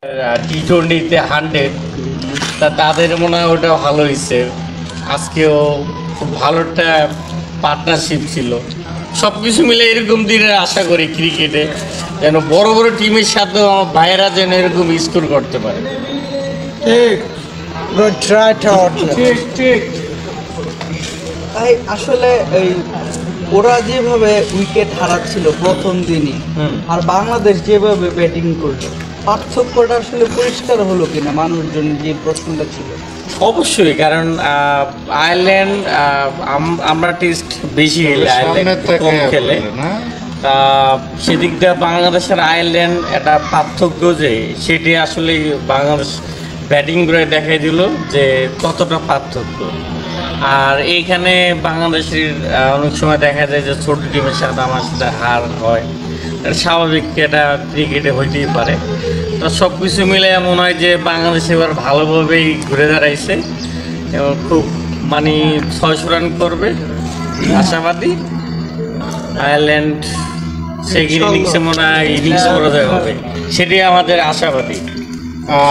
টি-20-তে 100, তাদের মনে হয় ওটা ভালো হয়েছে। আজকেও খুব ভালো একটা পার্টনারশিপ ছিল। সব কিছু মিলে এরকম দিনের আশা করি ক্রিকেটে, যেন বড় বড় টিমের সাথেও আমার ভাইয়েরা যেন এরকম স্কোর করতে পারে। ঠিক, Good try, Todd. ঠিক, ঠিক। তাই আসলে এই ওরা যেভাবে উইকেট হারাচ্ছিল প্রথম দিনই, আর বাংলাদেশ যেভাবে ব্যাটিং করলো, পার্থক্যটা আসলে পরিষ্কার হলো কিনা মানুষজন যে প্রশ্নটা ছিল। অবশ্যই, কারণ আয়ারল্যান্ড, আমরা টেস্ট বেশি খেলে, আয়ারল্যান্ড কম খেলে। তা সেদিক দিয়ে বাংলাদেশের আয়ারল্যান্ড একটা পার্থক্য, যে সেটি আসলে বাংলাদেশ ব্যাটিং করে দেখাই দিল যে কতটা পার্থক্য। আর এইখানে বাংলাদেশের অনেক সময় দেখা যায় যে ছোট টিমের সাথে আমার সাথে হার হয়, এটা স্বাভাবিক, এটা ক্রিকেটে হইতেই পারে। তো সব কিছু মিলে মনে হয় যে বাংলাদেশ এবার ভালোভাবেই ঘুরে দাঁড়াইছে এবং খুব মানে 600 রান করবে আশাবাদী। আয়ারল্যান্ড সেকেন্ড ইনিংসে মনে হয় ইনিংস পরাজয় হবে, সেটি আমাদের আশাবাদী।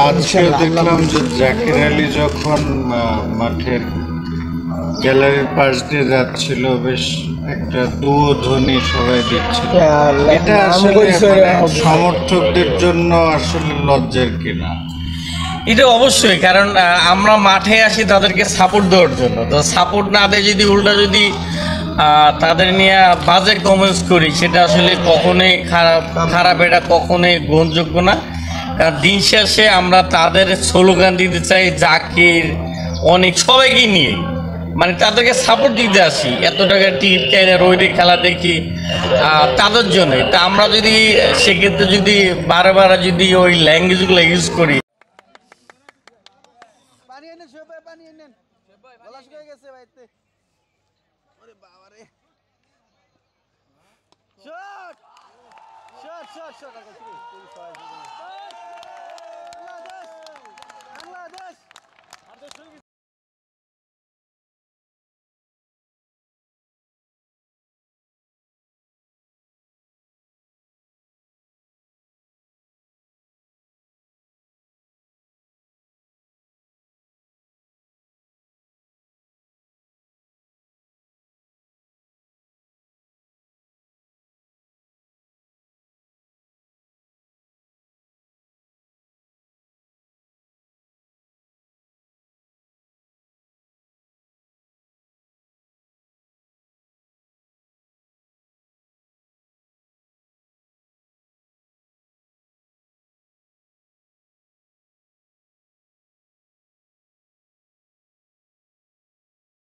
আজকে দেখলাম যে জাকির আলী যখন মাঠের গ্যালারির পাশ দিয়ে যাচ্ছিল, বেশ একটা দুয়ো ধ্বনি সবাই দিচ্ছিল। এটা আসলে সমর্থকদের জন্য আসলে লজ্জার কিনা? এটা অবশ্যই, কারণ আমরা মাঠে আসি তাদেরকে সাপোর্ট দেওয়ার জন্য। তো সাপোর্ট না দেয় যদি উল্টা যদি তাদের নিয়ে বাজে কমেন্টস করি, সেটা আসলে কখনোই খারাপ, এটা কখনোই গ্রহণযোগ্য না। কারণ দিন শেষে আমরা তাদের স্লোগান দিতে চাই জাকির, অনেক সবাইকে নিয়ে, মানে তাদেরকে সাপোর্ট দিতে আসি। এত টাকা টিকিট কেনে রোডে খেলা দেখি তাদের জন্যই। তা আমরা যদি সেক্ষেত্রে যদি বারে যদি ওই ল্যাঙ্গুয়েজগুলো ইউজ করি, Shot! Shot!